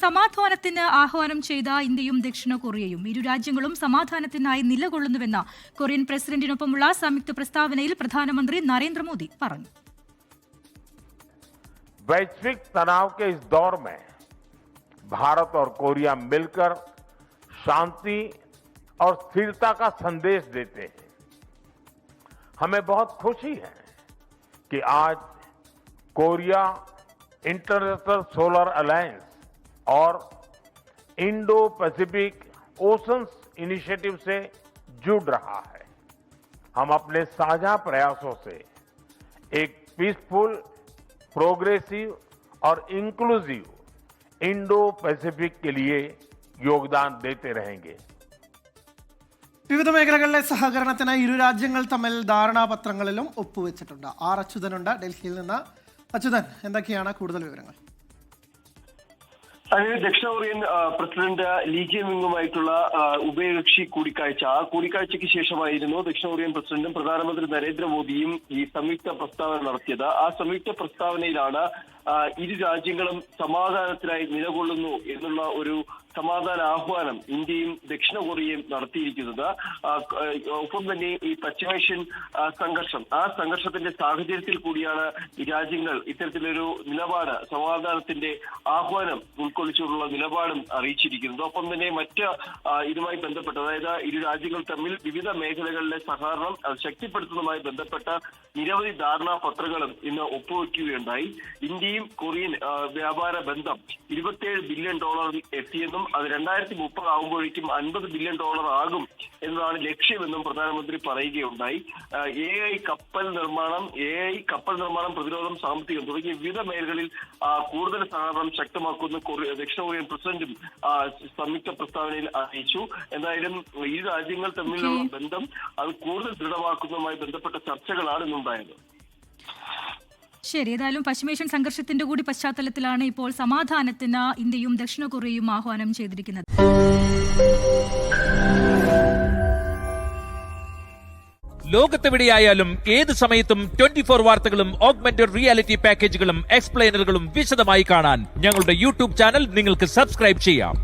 സമാധാനത്തിന് ആഹ്വാനം ചെയ്ത ഇന്ത്യയും ദക്ഷിണ കൊറിയയും ഇരു രാജ്യങ്ങളും സമാധാനത്തിനായി നിലകൊള്ളുന്നുവെന്ന് കൊറിയൻ പ്രസിഡന്റിനൊപ്പമുള്ള സംയുക്ത പ്രസ്താവനയിൽ പ്രധാനമന്ത്രി നരേന്ദ്രമോദി പറഞ്ഞു. वैश्विक तनाव के इस दौर में भारत और कोरिया मिलकर शांति और स्थिरता का संदेश देते हैं. हमें बहुत खुशी है कि आज कोरिया इंटरनेशनल सोलर अलायंस और इंडो पैसिफिक ओशंस इनिशिएटिव से जुड़ रहा है. हम अपने साझा प्रयासों से एक पीसफुल, प्रोग्रेसिव और इंक्लूसिव इंडो पैसिफिक के लिए योगदान देते रहेंगे. വിവിധ മേഖലകളിലെ സഹകരണത്തിനായി ഇരു രാജ്യങ്ങൾ തമ്മിൽ ധാരണാപത്രങ്ങളിലും ഒപ്പുവെച്ചിട്ടുണ്ട്. ആർ അച്യുതനുണ്ട് ഡൽഹിയിൽ നിന്ന്. അച്യുതൻ, എന്തൊക്കെയാണ് കൂടുതൽ വിവരങ്ങൾ? ദക്ഷിണ കൊറിയൻ പ്രസിഡന്റ് ലീ ജെ മിങ്ങുമായിട്ടുള്ള ഉഭയകക്ഷി കൂടിക്കാഴ്ച. ആ കൂടിക്കാഴ്ചയ്ക്ക് ശേഷമായിരുന്നു ദക്ഷിണ കൊറിയൻ പ്രസിഡന്റും പ്രധാനമന്ത്രി നരേന്ദ്രമോദിയും ഈ സംയുക്ത പ്രസ്താവന നടത്തിയത്. ആ സംയുക്ത പ്രസ്താവനയിലാണ് ഇരു രാജ്യങ്ങളും സമാധാനത്തിനായി നിലകൊള്ളുന്നു എന്നുള്ള ഒരു സമാധാന ആഹ്വാനം ഇന്ത്യയും ദക്ഷിണ കൊറിയയും നടത്തിയിരിക്കുന്നത്. ഒപ്പം തന്നെ ഈ പശ്ചിമേഷ്യൻ സംഘർഷം, ആ സംഘർഷത്തിന്റെ സാഹചര്യത്തിൽ കൂടിയാണ് ഈ രാജ്യങ്ങൾ ഇത്തരത്തിലൊരു നിലപാട്, സമാധാനത്തിന്റെ ആഹ്വാനം ഉൾക്കൊള്ളിച്ചുള്ള നിലപാടും അറിയിച്ചിരിക്കുന്നത്. ഒപ്പം തന്നെ മറ്റ് ഇതുമായി ബന്ധപ്പെട്ട്, അതായത് ഇരു രാജ്യങ്ങൾ തമ്മിൽ വിവിധ മേഖലകളിലെ സഹകരണം ശക്തിപ്പെടുത്തുന്നതുമായി ബന്ധപ്പെട്ട നിരവധി ധാരണാപത്രങ്ങളും ഇന്ന് ഒപ്പുവെക്കുകയുണ്ടായി. ഇന്ത്യയും കൊറിയൻ വ്യാപാര ബന്ധം $27 ബില്യൺ എത്തിയെന്നും അത് 2030 ആകുമ്പോഴേക്കും $50 ബില്യൺ ആകും എന്നതാണ് ലക്ഷ്യമെന്നും പ്രധാനമന്ത്രി പറയുകയുണ്ടായി. AI കപ്പൽ നിർമ്മാണം, പ്രതിരോധം, സാമ്പത്തികം തുടങ്ങിയ വിവിധ മേഖലകളിൽ കൂടുതൽ സഹകരണം ശക്തമാക്കുന്ന ദക്ഷിണ കൊറിയൻ പ്രസിഡന്റും സംയുക്ത പ്രസ്താവനയിൽ അറിയിച്ചു. എന്തായാലും ഈ രാജ്യങ്ങൾ തമ്മിലുള്ള ബന്ധം അത് കൂടുതൽ ദൃഢമാക്കുന്നതുമായി ബന്ധപ്പെട്ട ചർച്ചകളാണ് ഇന്നുണ്ടായത്. ശരി, ഏതായാലും പശ്ചിമേഷ്യൻ സംഘർഷത്തിന്റെ കൂടി പശ്ചാത്തലത്തിലാണ് ഇപ്പോൾ സമാധാനത്തിന് ഇന്ത്യയും ദക്ഷിണ കൊറിയയും ആഹ്വാനം ചെയ്തിരിക്കുന്നത്. ലോകത്തെവിടെയായാലും ഏത് സമയത്തും 24 വാർത്തകളും ഓഗ്മെന്റഡ് റിയാലിറ്റി പാക്കേജുകളും എക്സ്പ്ലെയിനറുകളും വിശദമായി കാണാൻ ഞങ്ങളുടെ യൂട്യൂബ് ചാനൽ നിങ്ങൾക്ക് സബ്സ്ക്രൈബ് ചെയ്യാം.